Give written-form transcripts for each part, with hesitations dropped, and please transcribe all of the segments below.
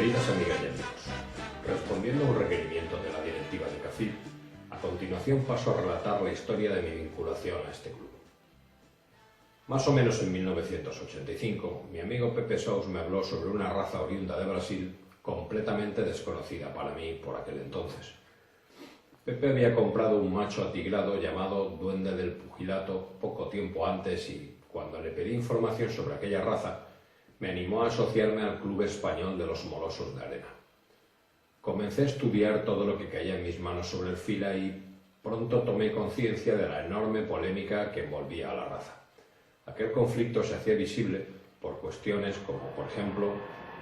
Queridas amigas y amigos, respondiendo a un requerimiento de la directiva de CAFIP, a continuación paso a relatar la historia de mi vinculación a este club. Más o menos en 1985, mi amigo Pepe Sous me habló sobre una raza oriunda de Brasil completamente desconocida para mí por aquel entonces. Pepe había comprado un macho atigrado llamado Duende del Pugilato poco tiempo antes y, cuando le pedí información sobre aquella raza, me animó a asociarme al Club Español de los Molosos de Arena. Comencé a estudiar todo lo que caía en mis manos sobre el fila y pronto tomé conciencia de la enorme polémica que envolvía a la raza. Aquel conflicto se hacía visible por cuestiones como, por ejemplo,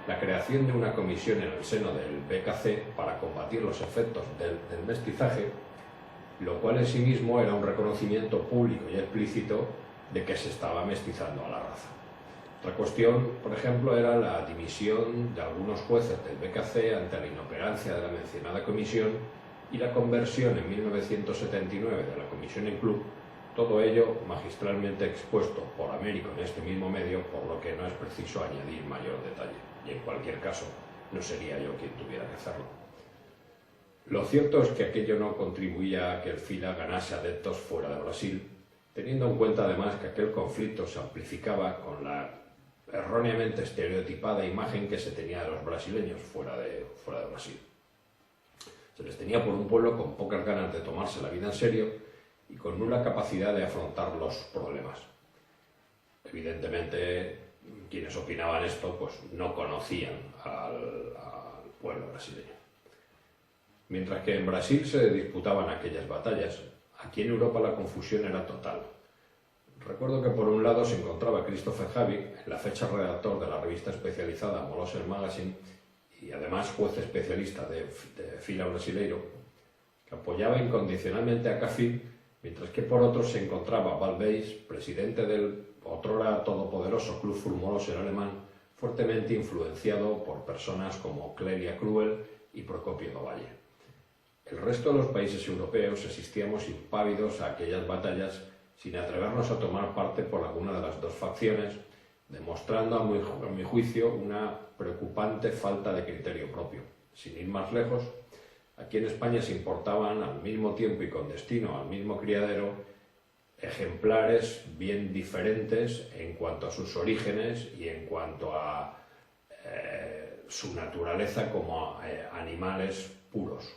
la creación de una comisión en el seno del BKC para combatir los efectos del mestizaje, lo cual en sí mismo era un reconocimiento público y explícito de que se estaba mestizando a la raza. Otra cuestión, por ejemplo, era la dimisión de algunos jueces del BKC ante la inoperancia de la mencionada comisión y la conversión en 1979 de la comisión en club, todo ello magistralmente expuesto por Américo en este mismo medio, por lo que no es preciso añadir mayor detalle, y en cualquier caso no sería yo quien tuviera que hacerlo. Lo cierto es que aquello no contribuía a que el FILA ganase adeptos fuera de Brasil, teniendo en cuenta además que aquel conflicto se amplificaba con la erróneamente estereotipada imagen que se tenía de los brasileños fuera de Brasil. Se les tenía por un pueblo con pocas ganas de tomarse la vida en serio y con nula capacidad de afrontar los problemas. Evidentemente, quienes opinaban esto pues no conocían al pueblo brasileño. Mientras que en Brasil se disputaban aquellas batallas, aquí en Europa la confusión era total. Recuerdo que por un lado se encontraba Christopher Havik, en la fecha redactor de la revista especializada Molosser Magazine y además juez especialista de fila brasileiro, que apoyaba incondicionalmente a CAFIP, mientras que por otro se encontraba Val Beis, presidente del otrora todopoderoso Club Furmoloser alemán, fuertemente influenciado por personas como Clelia Cruel y Procopio Dovalle. El resto de los países europeos asistíamos impávidos a aquellas batallas sin atrevernos a tomar parte por alguna de las dos facciones, demostrando a mi juicio una preocupante falta de criterio propio. Sin ir más lejos, aquí en España se importaban al mismo tiempo y con destino al mismo criadero ejemplares bien diferentes en cuanto a sus orígenes y en cuanto a su naturaleza como animales puros.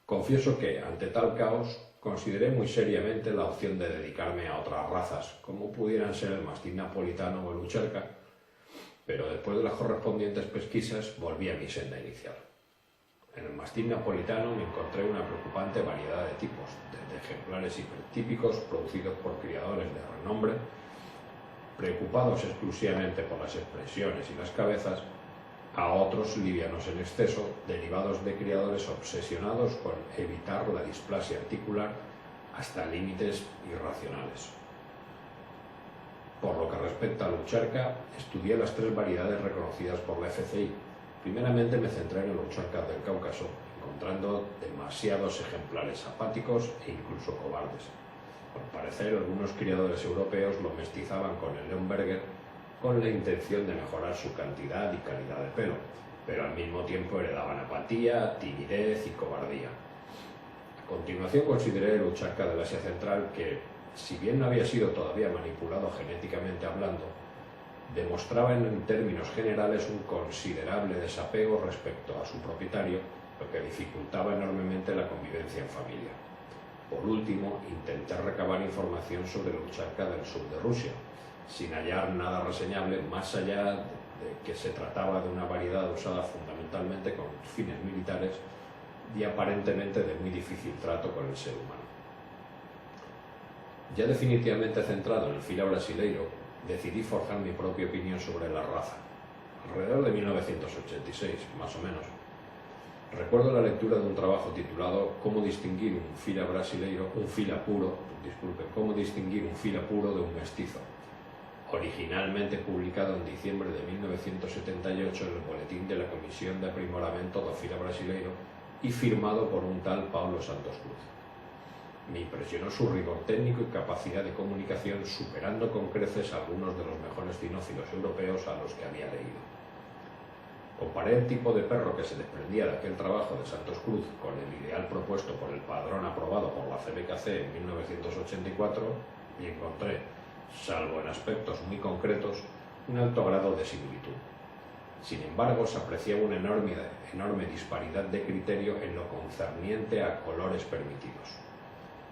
Confieso que, ante tal caos, consideré muy seriamente la opción de dedicarme a otras razas, como pudieran ser el mastín napolitano o el lucherca, pero después de las correspondientes pesquisas volví a mi senda inicial. En el mastín napolitano me encontré una preocupante variedad de tipos, desde ejemplares hipertípicos producidos por criadores de renombre, preocupados exclusivamente por las expresiones y las cabezas, a otros livianos en exceso, derivados de criadores obsesionados con evitar la displasia articular hasta límites irracionales. Por lo que respecta a Lucherca, estudié las tres variedades reconocidas por la FCI. Primeramente me centré en el Lucherca del Cáucaso, encontrando demasiados ejemplares apáticos e incluso cobardes. Al parecer, algunos criadores europeos lo mestizaban con el Leonberger con la intención de mejorar su cantidad y calidad de pelo, pero al mismo tiempo heredaban apatía, timidez y cobardía. A continuación consideré el Lucherca del Asia Central que, si bien no había sido todavía manipulado genéticamente hablando, demostraba en términos generales un considerable desapego respecto a su propietario, lo que dificultaba enormemente la convivencia en familia. Por último, intenté recabar información sobre el Lucherca del sur de Rusia, sin hallar nada reseñable más allá de que se trataba de una variedad usada fundamentalmente con fines militares y aparentemente de muy difícil trato con el ser humano. Ya definitivamente centrado en el fila brasileiro, decidí forjar mi propia opinión sobre la raza. Alrededor de 1986, más o menos, recuerdo la lectura de un trabajo titulado «Cómo distinguir un fila brasileiro, cómo distinguir un fila puro de un mestizo», originalmente publicado en diciembre de 1978 en el Boletín de la Comisión de Aprimoramento do Fila Brasileiro y firmado por un tal Paulo Santos Cruz. Me impresionó su rigor técnico y capacidad de comunicación, superando con creces a algunos de los mejores cinófilos europeos a los que había leído. Comparé el tipo de perro que se desprendía de aquel trabajo de Santos Cruz con el ideal propuesto por el padrón aprobado por la CBKC en 1984 y encontré, salvo en aspectos muy concretos, un alto grado de similitud. Sin embargo, se apreciaba una enorme disparidad de criterio en lo concerniente a colores permitidos.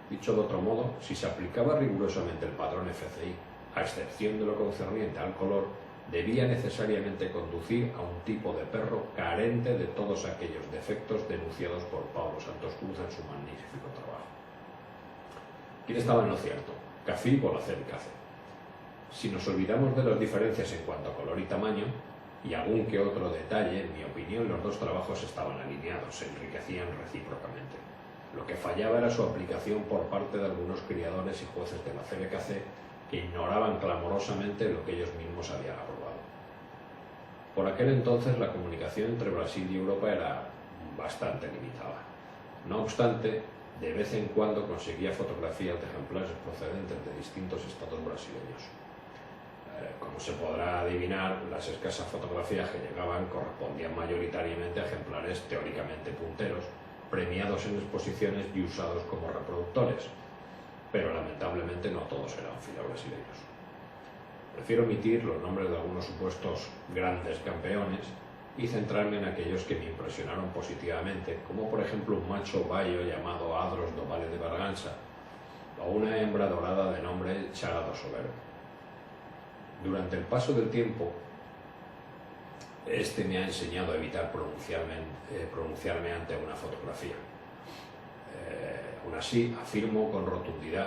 Dicho de otro modo, si se aplicaba rigurosamente el padrón FCI, a excepción de lo concerniente al color, debía necesariamente conducir a un tipo de perro carente de todos aquellos defectos denunciados por Pablo Santos Cruz en su magnífico trabajo. ¿Quién estaba en lo cierto? ¿CAFIB o la CBKC? Si nos olvidamos de las diferencias en cuanto a color y tamaño, y algún que otro detalle, en mi opinión los dos trabajos estaban alineados, se enriquecían recíprocamente. Lo que fallaba era su aplicación por parte de algunos criadores y jueces de la CBKC que ignoraban clamorosamente lo que ellos mismos habían aprobado. Por aquel entonces la comunicación entre Brasil y Europa era bastante limitada. No obstante, de vez en cuando conseguía fotografías de ejemplares procedentes de distintos estados brasileños. Como se podrá adivinar, las escasas fotografías que llegaban correspondían mayoritariamente a ejemplares teóricamente punteros, premiados en exposiciones y usados como reproductores, pero lamentablemente no todos eran filobrasileños. Prefiero omitir los nombres de algunos supuestos grandes campeones y centrarme en aquellos que me impresionaron positivamente, como por ejemplo un macho bayo llamado Adros do Vale de Barganza o una hembra dorada de nombre Chara do Soberbo. Durante el paso del tiempo, este me ha enseñado a evitar pronunciarme ante una fotografía. Aún así, afirmo con rotundidad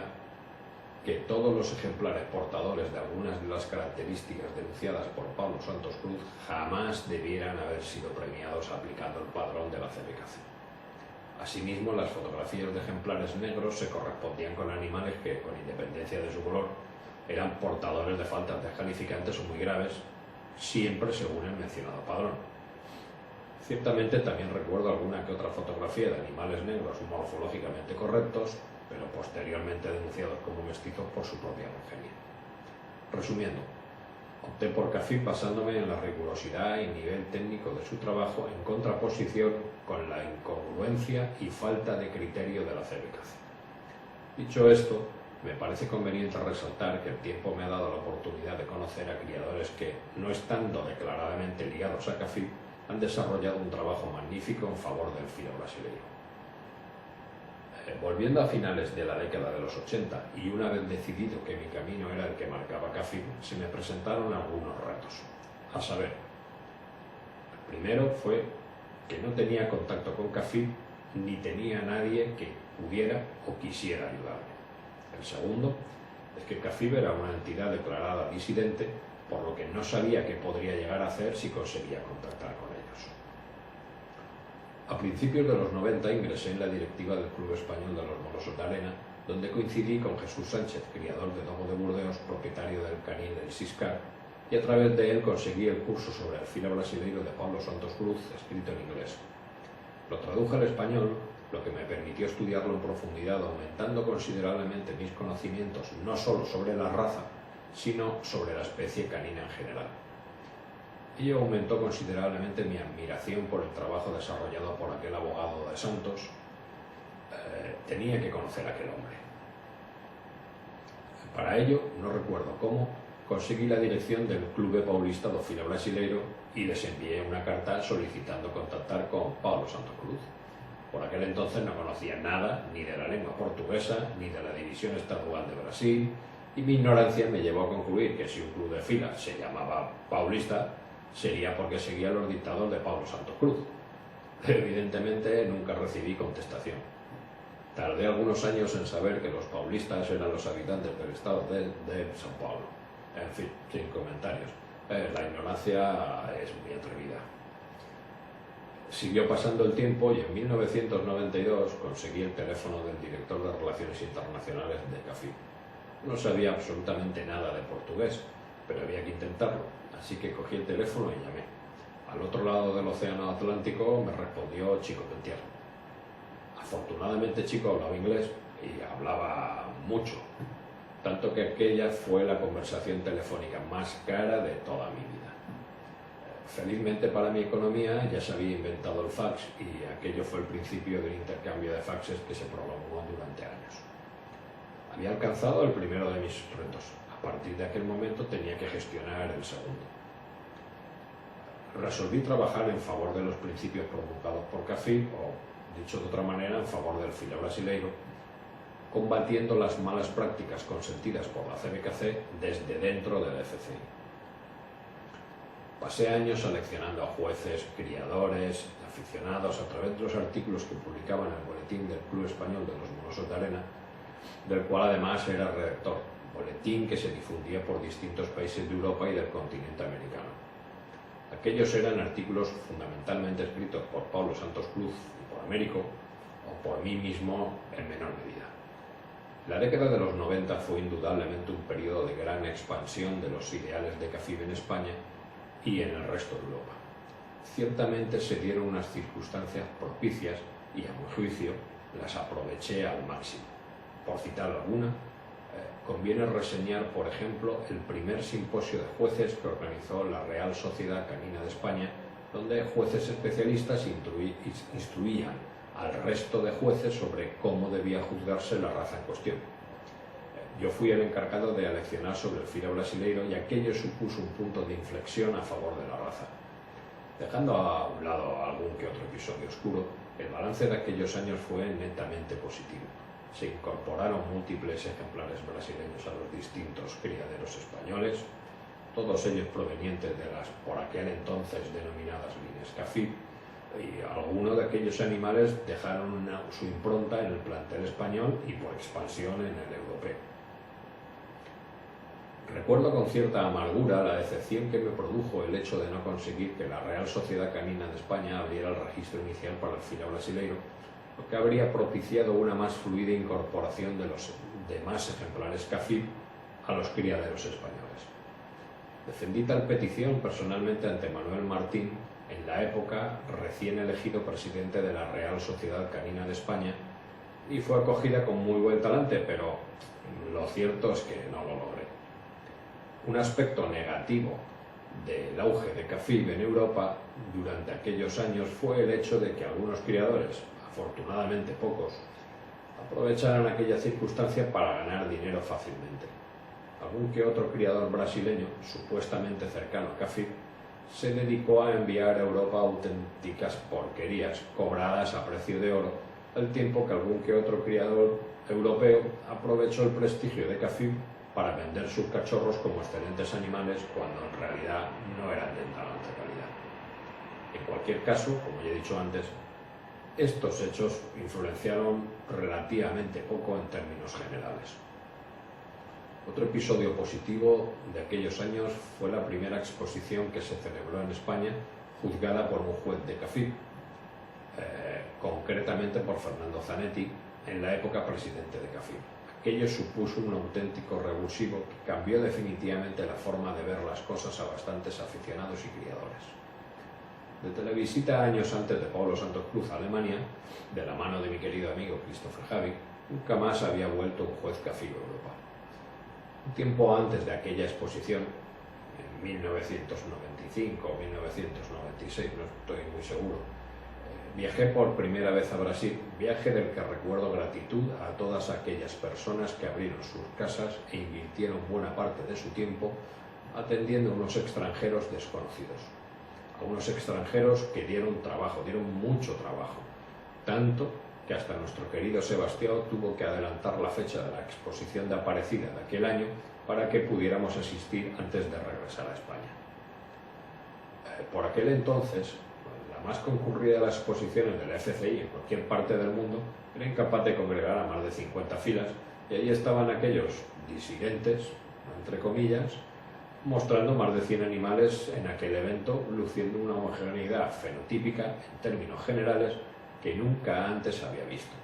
que todos los ejemplares portadores de algunas de las características denunciadas por Pablo Santos Cruz jamás debieran haber sido premiados aplicando el padrón de la CBKC. Asimismo, las fotografías de ejemplares negros se correspondían con animales que, con independencia de su color, eran portadores de faltas descalificantes o muy graves, siempre según el mencionado padrón. Ciertamente también recuerdo alguna que otra fotografía de animales negros morfológicamente correctos, pero posteriormente denunciados como mestizos por su propia progenie. Resumiendo, opté por CAFIB basándome en la rigurosidad y nivel técnico de su trabajo en contraposición con la incongruencia y falta de criterio de la CBKC. Dicho esto, me parece conveniente resaltar que el tiempo me ha dado la oportunidad de conocer a criadores que, no estando declaradamente ligados a CAFIB, han desarrollado un trabajo magnífico en favor del filo brasileño. Volviendo a finales de la década de los 80 y una vez decidido que mi camino era el que marcaba CAFIB, se me presentaron algunos retos. A saber, el primero fue que no tenía contacto con CAFIB ni tenía a nadie que pudiera o quisiera ayudarme. El segundo es que CAFIB era una entidad declarada disidente, por lo que no sabía qué podría llegar a hacer si conseguía contactar con ellos. A principios de los 90 ingresé en la directiva del Club Español de los Molosos de Arena, donde coincidí con Jesús Sánchez, criador de dogo de Burdeos, propietario del canil El Siscar, y a través de él conseguí el curso sobre el filo brasileiro de Pablo Santos Cruz, escrito en inglés. Lo traduje al español, lo que me permitió estudiarlo en profundidad, aumentando considerablemente mis conocimientos no solo sobre la raza, sino sobre la especie canina en general. Ello aumentó considerablemente mi admiración por el trabajo desarrollado por aquel abogado de Santos. Tenía que conocer a aquel hombre. Para ello, no recuerdo cómo, conseguí la dirección del Clube Paulista do Filo Brasileiro y les envié una carta solicitando contactar con Pablo Santos Cruz. Por aquel entonces no conocía nada ni de la lengua portuguesa ni de la división estadual de Brasil, y mi ignorancia me llevó a concluir que si un club de fila se llamaba Paulista, sería porque seguía los dictados de Pablo Santos Cruz. Pero evidentemente nunca recibí contestación. Tardé algunos años en saber que los paulistas eran los habitantes del estado de São Paulo. En fin, sin comentarios. La ignorancia es muy atrevida. Siguió pasando el tiempo y en 1992 conseguí el teléfono del director de Relaciones Internacionales de CAFIB. No sabía absolutamente nada de portugués, pero había que intentarlo, así que cogí el teléfono y llamé. Al otro lado del océano Atlántico me respondió Chico Pentier. Afortunadamente Chico hablaba inglés y hablaba mucho, tanto que aquella fue la conversación telefónica más cara de toda mi vida. Felizmente para mi economía ya se había inventado el fax y aquello fue el principio del intercambio de faxes que se prolongó durante años. Había alcanzado el primero de mis retos. A partir de aquel momento tenía que gestionar el segundo. Resolví trabajar en favor de los principios promulgados por CAFIB, o dicho de otra manera, en favor del filo brasileiro, combatiendo las malas prácticas consentidas por la CBKC desde dentro del FCI. Pasé años seleccionando a jueces, criadores, aficionados a través de los artículos que publicaban en el boletín del Club Español de los Molosos de Arena, del cual además era redactor, boletín que se difundía por distintos países de Europa y del continente americano. Aquellos eran artículos fundamentalmente escritos por Pablo Santos Cruz y por Américo, o por mí mismo en menor medida. La década de los 90 fue indudablemente un periodo de gran expansión de los ideales de CAFIB en España y en el resto de Europa. Ciertamente se dieron unas circunstancias propicias y, a mi juicio, las aproveché al máximo. Por citar alguna, conviene reseñar, por ejemplo, el primer simposio de jueces que organizó la Real Sociedad Canina de España, donde jueces especialistas instruían al resto de jueces sobre cómo debía juzgarse la raza en cuestión. Yo fui el encargado de aleccionar sobre el filo brasileiro y aquello supuso un punto de inflexión a favor de la raza. Dejando a un lado algún que otro episodio oscuro, el balance de aquellos años fue netamente positivo. Se incorporaron múltiples ejemplares brasileños a los distintos criaderos españoles, todos ellos provenientes de las por aquel entonces denominadas líneas CAFIB, y algunos de aquellos animales dejaron su impronta en el plantel español y por expansión en el europeo. Recuerdo con cierta amargura la decepción que me produjo el hecho de no conseguir que la Real Sociedad Canina de España abriera el registro inicial para el filo brasileiro, lo que habría propiciado una más fluida incorporación de los demás ejemplares CAFIB a los criaderos españoles. Defendí tal petición personalmente ante Manuel Martín, en la época recién elegido presidente de la Real Sociedad Canina de España, y fue acogida con muy buen talante, pero lo cierto es que no lo logré. Un aspecto negativo del auge de CAFIB en Europa durante aquellos años fue el hecho de que algunos criadores, afortunadamente pocos, aprovecharan aquella circunstancia para ganar dinero fácilmente. Algún que otro criador brasileño, supuestamente cercano a CAFIB, se dedicó a enviar a Europa auténticas porquerías cobradas a precio de oro, al tiempo que algún que otro criador europeo aprovechó el prestigio de CAFIB para vender sus cachorros como excelentes animales cuando en realidad no eran de tan alta calidad. En cualquier caso, como ya he dicho antes, estos hechos influenciaron relativamente poco en términos generales. Otro episodio positivo de aquellos años fue la primera exposición que se celebró en España, juzgada por un juez de CAFIB, concretamente por Fernando Zanetti, en la época presidente de CAFIB. Aquello supuso un auténtico revulsivo que cambió definitivamente la forma de ver las cosas a bastantes aficionados y criadores. Desde la visita años antes de Pablo Santos Cruz a Alemania, de la mano de mi querido amigo Christopher Havig, nunca más había vuelto un juez CAFIB a Europa. Un tiempo antes de aquella exposición, en 1995 o 1996, no estoy muy seguro, viajé por primera vez a Brasil, viaje del que recuerdo gratitud a todas aquellas personas que abrieron sus casas e invirtieron buena parte de su tiempo atendiendo a unos extranjeros desconocidos. A unos extranjeros que dieron trabajo, dieron mucho trabajo, tanto que hasta nuestro querido Sebastián tuvo que adelantar la fecha de la exposición de Aparecida de aquel año para que pudiéramos asistir antes de regresar a España. Por aquel entonces, la más concurrida de las exposiciones del FCI en cualquier parte del mundo era incapaz de congregar a más de 50 filas, y ahí estaban aquellos disidentes, entre comillas, mostrando más de 100 animales en aquel evento, luciendo una homogeneidad fenotípica en términos generales que nunca antes había visto.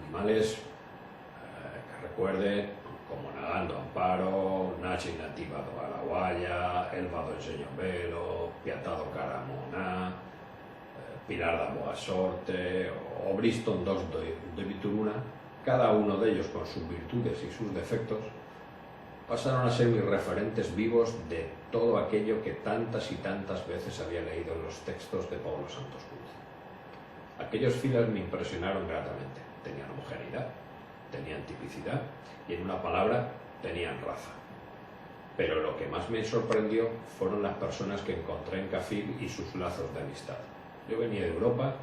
Animales que recuerde como Nadando Amparo, Nachi Nativa do Araguaia, Elba do Enseñombelo, Piatado Caramoná, Pilar da Boa Sorte o Briston II de Vituruna, cada uno de ellos con sus virtudes y sus defectos, pasaron a ser mis referentes vivos de todo aquello que tantas y tantas veces había leído en los textos de Pablo Santos Cruz. Aquellos filas me impresionaron gratamente. Tenían homogeneidad, tenían tipicidad y, en una palabra, tenían raza. Pero lo que más me sorprendió fueron las personas que encontré en Cafil y sus lazos de amistad. Yo venía de Europa,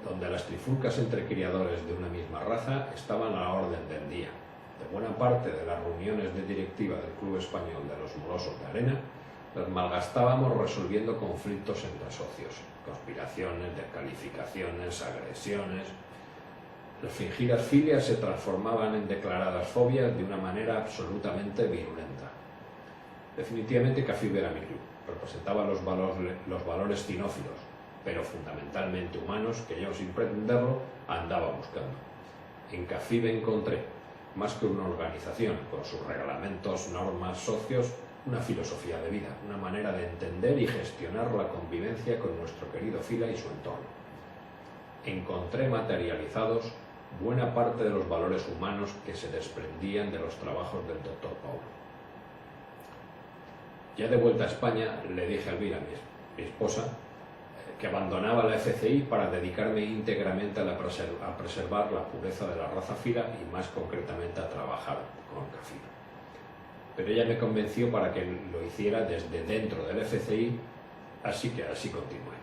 donde las trifulcas entre criadores de una misma raza estaban a la orden del día. De buena parte de las reuniones de directiva del Club Español de los Molosos de Arena las malgastábamos resolviendo conflictos entre socios, conspiraciones, descalificaciones, agresiones. Las fingidas filias se transformaban en declaradas fobias de una manera absolutamente virulenta. Definitivamente Cafil era mi club, representaba los valores cinófilos, pero fundamentalmente humanos, que yo, sin pretenderlo, andaba buscando. En Cafil encontré, más que una organización con sus reglamentos, normas, socios, una filosofía de vida, una manera de entender y gestionar la convivencia con nuestro querido Fila y su entorno. Encontré materializados buena parte de los valores humanos que se desprendían de los trabajos del Dr. Paulo. Ya de vuelta a España, le dije a Elvira, mi esposa, que abandonaba la FCI para dedicarme íntegramente a preservar la pureza de la raza Fila y, más concretamente, a trabajar con Cafil. Pero ella me convenció para que lo hiciera desde dentro del FCI, así que así continué.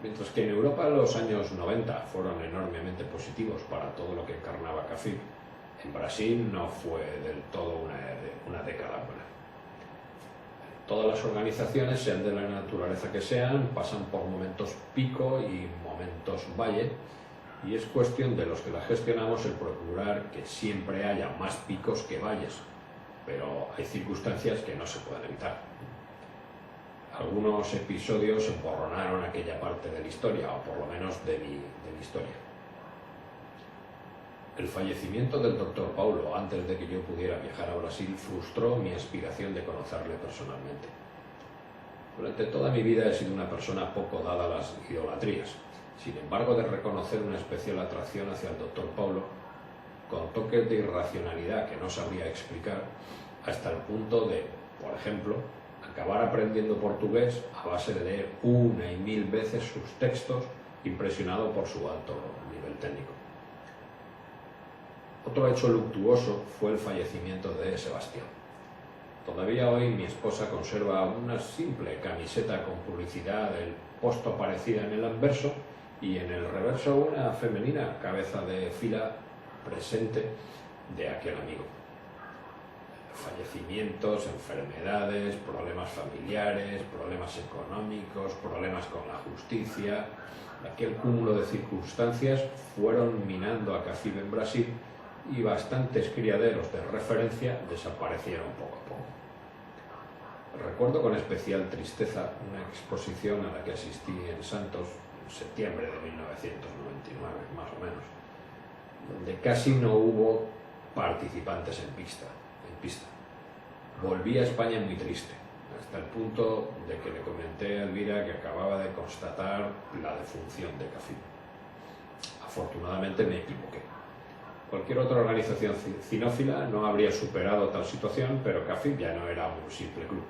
Mientras que en Europa los años 90 fueron enormemente positivos para todo lo que encarnaba Cafil, en Brasil no fue del todo una década buena. Todas las organizaciones, sean de la naturaleza que sean, pasan por momentos pico y momentos valle, y es cuestión de los que las gestionamos el procurar que siempre haya más picos que valles, pero hay circunstancias que no se pueden evitar. Algunos episodios emborronaron aquella parte de la historia, o por lo menos de mi historia. El fallecimiento del Dr. Paulo, antes de que yo pudiera viajar a Brasil, frustró mi aspiración de conocerle personalmente. Durante toda mi vida he sido una persona poco dada a las idolatrías. Sin embargo, de reconocer una especial atracción hacia el Dr. Paulo, con toques de irracionalidad que no sabría explicar, hasta el punto de, por ejemplo, acabar aprendiendo portugués a base de leer una y mil veces sus textos, impresionado por su alto nivel técnico. Otro hecho luctuoso fue el fallecimiento de Sebastián. Todavía hoy mi esposa conserva una simple camiseta con publicidad del posto aparecida en el anverso y en el reverso una femenina cabeza de fila presente de aquel amigo. Fallecimientos, enfermedades, problemas familiares, problemas económicos, problemas con la justicia. Aquel cúmulo de circunstancias fueron minando a Cafil en Brasil y bastantes criaderos de referencia desaparecieron poco a poco. Recuerdo con especial tristeza una exposición a la que asistí en Santos en septiembre de 1999, más o menos, donde casi no hubo participantes en pista. Volví a España muy triste, hasta el punto de que le comenté a Elvira que acababa de constatar la defunción de Cafil. Afortunadamente me equivoqué. Cualquier otra organización cinófila no habría superado tal situación, pero Cafil ya no era un simple club.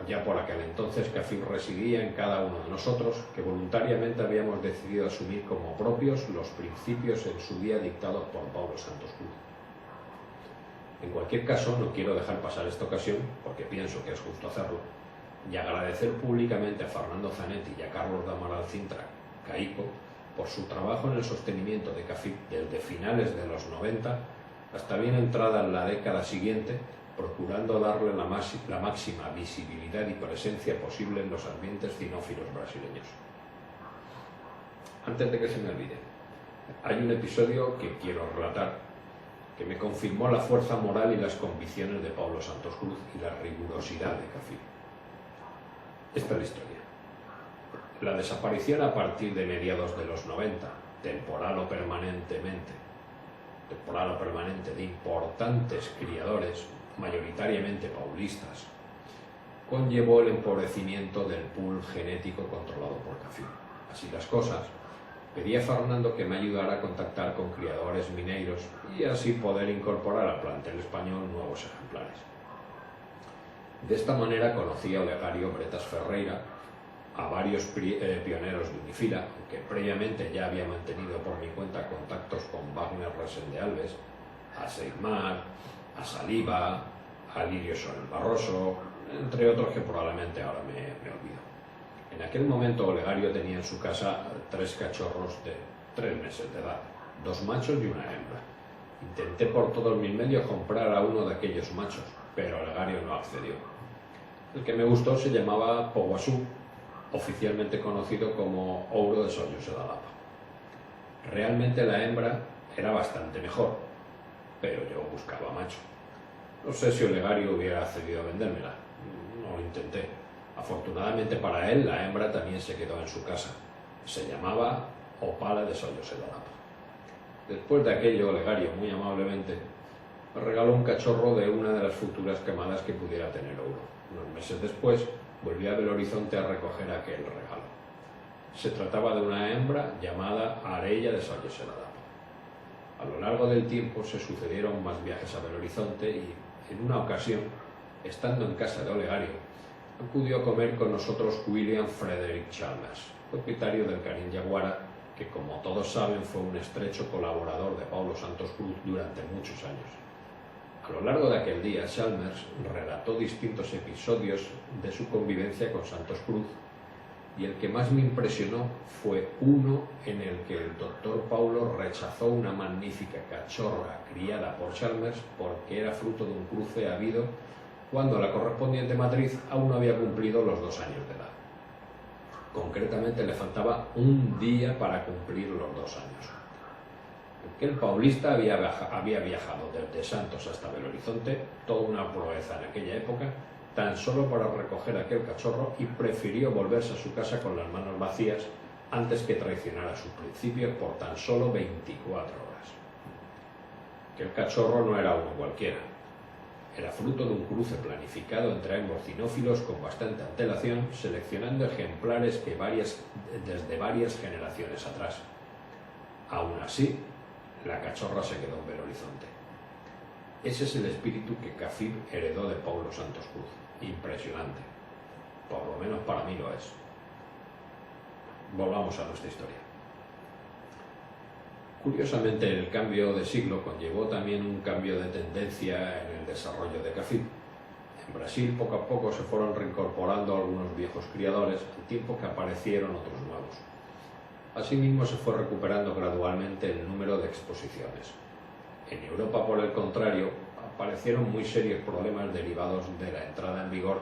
Ya por aquel entonces Cafil residía en cada uno de nosotros, que voluntariamente habíamos decidido asumir como propios los principios en su día dictados por Pablo Santos Cruz. En cualquier caso, no quiero dejar pasar esta ocasión, porque pienso que es justo hacerlo, y agradecer públicamente a Fernando Zanetti y a Carlos de Amaral Cintra, Caico, por su trabajo en el sostenimiento de Cafil desde finales de los 90 hasta bien entrada en la década siguiente, procurando darle la máxima visibilidad y presencia posible en los ambientes cinófilos brasileños. Antes de que se me olvide, hay un episodio que quiero relatar que me confirmó la fuerza moral y las convicciones de Pablo Santos Cruz y la rigurosidad de Cafil. Esta es la historia. La desaparición a partir de mediados de los 90, temporal o permanente, de importantes criadores, mayoritariamente paulistas, conllevó el empobrecimiento del pool genético controlado por Cafil. Así las cosas, Pedí a Fernando que me ayudara a contactar con criadores mineiros y así poder incorporar al plantel español nuevos ejemplares. De esta manera conocí a Olegario Bretas Ferreira, a varios pioneros de Unifila, aunque previamente ya había mantenido por mi cuenta contactos con Wagner Resen de Alves, a Seidmar, a Saliba, a Lirio Soler Barroso, entre otros que probablemente ahora me olvido. En aquel momento Olegario tenía en su casa 3 cachorros de 3 meses de edad, 2 machos y una hembra. Intenté por todos mis medios comprar a uno de aquellos machos, pero Olegario no accedió. El que me gustó se llamaba Poguasú, oficialmente conocido como Ouro de Sollos de la Lapa. Realmente la hembra era bastante mejor, pero yo buscaba macho. No sé si Olegario hubiera accedido a vendérmela, no lo intenté. Afortunadamente para él, la hembra también se quedó en su casa. Se llamaba Opala de Sollos de la Lapa. Después de aquello, Olegario, muy amablemente, me regaló un cachorro de una de las futuras camadas que pudiera tener Ouro. Unos meses después, volví a Belo Horizonte a recoger aquel regalo. Se trataba de una hembra llamada Arella de Sollos de la Lapa. A lo largo del tiempo se sucedieron más viajes a Belo Horizonte y, en una ocasión, estando en casa de Olegario, acudió a comer con nosotros William Frederick Chalmers, propietario del Canín Yaguara, que como todos saben fue un estrecho colaborador de Paulo Santos Cruz durante muchos años. A lo largo de aquel día, Chalmers relató distintos episodios de su convivencia con Santos Cruz y el que más me impresionó fue uno en el que el doctor Paulo rechazó una magnífica cachorra criada por Chalmers porque era fruto de un cruce habido cuando la correspondiente matriz aún no había cumplido los 2 años de edad. Concretamente le faltaba un día para cumplir los 2 años. El paulista había viajado desde Santos hasta Belo Horizonte, toda una proeza en aquella época, tan solo para recoger aquel cachorro y prefirió volverse a su casa con las manos vacías antes que traicionar a sus principios por tan solo 24 horas. Aquel cachorro no era uno cualquiera. Era fruto de un cruce planificado entre ambos cinófilos con bastante antelación, seleccionando ejemplares desde varias generaciones atrás. Aún así, la cachorra se quedó en Belo Horizonte. Ese es el espíritu que Cafib heredó de Paulo Santos Cruz. Impresionante. Por lo menos para mí lo es. Volvamos a nuestra historia. Curiosamente, el cambio de siglo conllevó también un cambio de tendencia en el desarrollo de Cafib. En Brasil, poco a poco se fueron reincorporando algunos viejos criadores, al tiempo que aparecieron otros nuevos. Asimismo, se fue recuperando gradualmente el número de exposiciones. En Europa, por el contrario, aparecieron muy serios problemas derivados de la entrada en vigor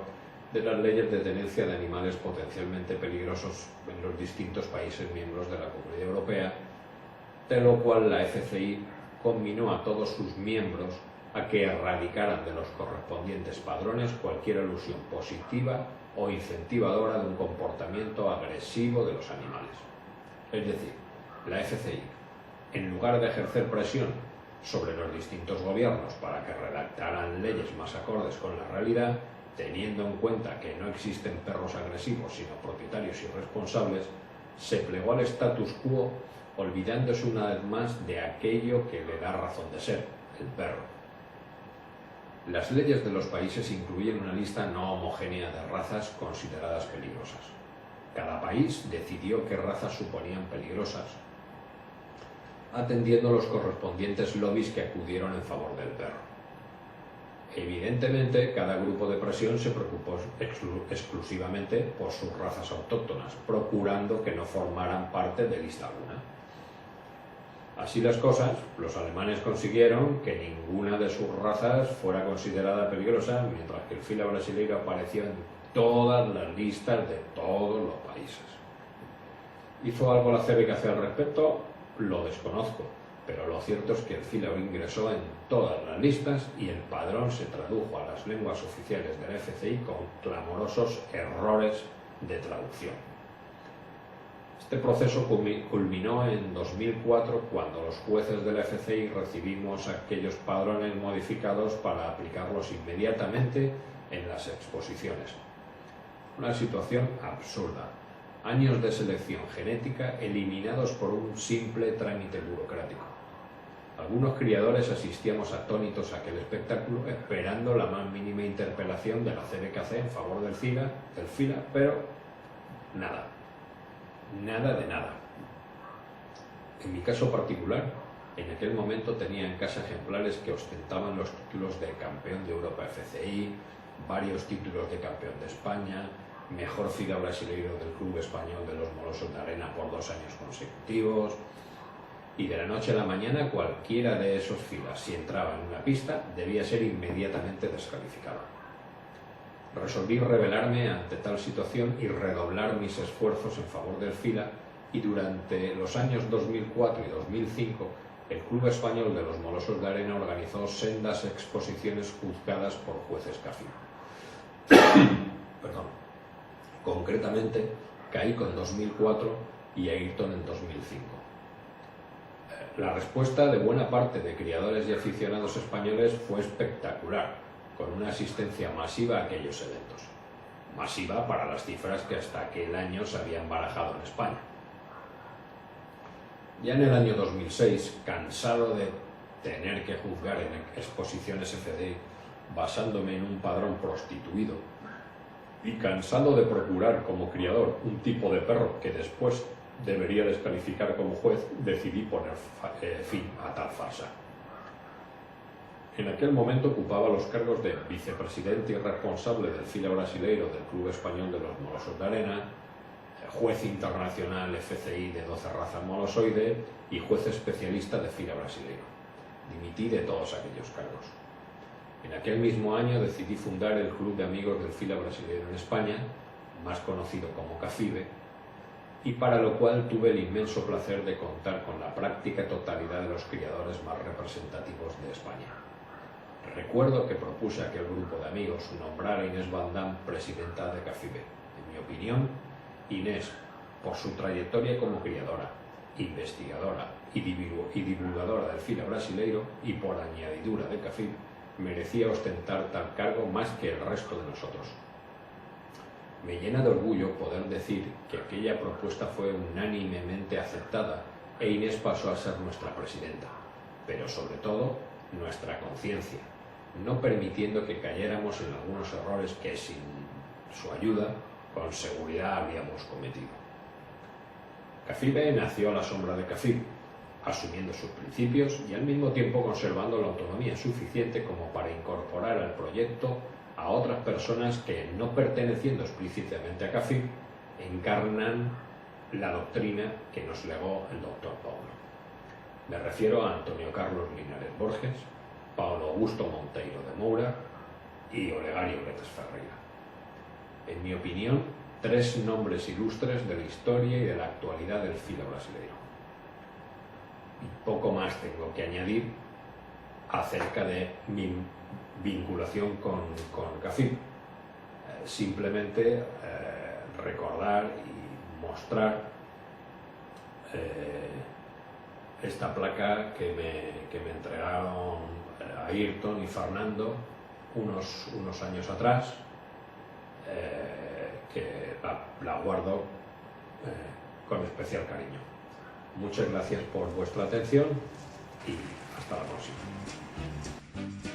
de las leyes de tenencia de animales potencialmente peligrosos en los distintos países miembros de la Comunidad Europea, de lo cual la FCI conminó a todos sus miembros a que erradicaran de los correspondientes padrones cualquier alusión positiva o incentivadora de un comportamiento agresivo de los animales. Es decir, la FCI, en lugar de ejercer presión sobre los distintos gobiernos para que redactaran leyes más acordes con la realidad, teniendo en cuenta que no existen perros agresivos sino propietarios irresponsables, se plegó al status quo, olvidándose una vez más de aquello que le da razón de ser, el perro. Las leyes de los países incluyen una lista no homogénea de razas consideradas peligrosas. Cada país decidió qué razas suponían peligrosas, atendiendo los correspondientes lobbies que acudieron en favor del perro. Evidentemente, cada grupo de presión se preocupó exclusivamente por sus razas autóctonas, procurando que no formaran parte de lista alguna. Así las cosas, los alemanes consiguieron que ninguna de sus razas fuera considerada peligrosa, mientras que el fila brasileño apareció en todas las listas de todos los países. ¿Hizo algo la CBKC al respecto? Lo desconozco, pero lo cierto es que el fila ingresó en todas las listas y el padrón se tradujo a las lenguas oficiales de la FCI con clamorosos errores de traducción. Este proceso culminó en 2004 cuando los jueces de la FCI recibimos aquellos padrones modificados para aplicarlos inmediatamente en las exposiciones. Una situación absurda, años de selección genética eliminados por un simple trámite burocrático. Algunos criadores asistíamos atónitos a aquel espectáculo esperando la más mínima interpelación de la CBKC en favor del FILA, pero nada, nada de nada. En mi caso particular, en aquel momento tenía en casa ejemplares que ostentaban los títulos de campeón de Europa FCI, varios títulos de campeón de España, mejor fila brasileiro del Club Español de los Molosos de Arena por 2 años consecutivos, y de la noche a la mañana cualquiera de esos filas, si entraba en una pista, debía ser inmediatamente descalificado. Resolví rebelarme ante tal situación y redoblar mis esfuerzos en favor del fila, y durante los años 2004 y 2005 el Club Español de los Molosos de Arena organizó sendas exposiciones juzgadas por jueces CAFI. Perdón. Concretamente, Caíco en 2004 y Ayrton en 2005. La respuesta de buena parte de criadores y aficionados españoles fue espectacular, con una asistencia masiva a aquellos eventos. Masiva para las cifras que hasta aquel año se habían barajado en España. Ya en el año 2006, cansado de tener que juzgar en exposiciones FDI basándome en un padrón prostituido y cansado de procurar como criador un tipo de perro que después debería descalificar como juez, decidí poner fin a tal farsa. En aquel momento ocupaba los cargos de vicepresidente y responsable del fila brasileiro del Club Español de los Molosos de Arena, juez internacional FCI de 12 razas molosoide y juez especialista de fila brasileiro. Dimití de todos aquellos cargos. En aquel mismo año decidí fundar el Club de Amigos del Fila Brasileiro en España, más conocido como CAFIBE, y para lo cual tuve el inmenso placer de contar con la práctica totalidad de los criadores más representativos de España. Recuerdo que propuse a aquel grupo de amigos nombrar a Inés Valdán presidenta de CAFIBE. En mi opinión, Inés, por su trayectoria como criadora, investigadora y divulgadora del fila brasileiro y por añadidura de CAFIBE, merecía ostentar tal cargo más que el resto de nosotros. Me llena de orgullo poder decir que aquella propuesta fue unánimemente aceptada e Inés pasó a ser nuestra presidenta, pero sobre todo nuestra conciencia, no permitiendo que cayéramos en algunos errores que sin su ayuda con seguridad habíamos cometido. CAFIBE nació a la sombra de CAFIB, asumiendo sus principios y al mismo tiempo conservando la autonomía suficiente como para incorporar al proyecto a otras personas que, no perteneciendo explícitamente a CAFIB, encarnan la doctrina que nos legó el Dr. Paulo. Me refiero a Antonio Carlos Linares Borges, Paulo Augusto Monteiro de Moura y Olegario Bretes Ferreira. En mi opinión, 3 nombres ilustres de la historia y de la actualidad del fila brasileiro. Y poco más tengo que añadir acerca de mi vinculación con CAFIB. Simplemente recordar y mostrar esta placa que me entregaron Ayrton y Fernando unos años atrás, que la guardo con especial cariño. Muchas gracias por vuestra atención y hasta la próxima.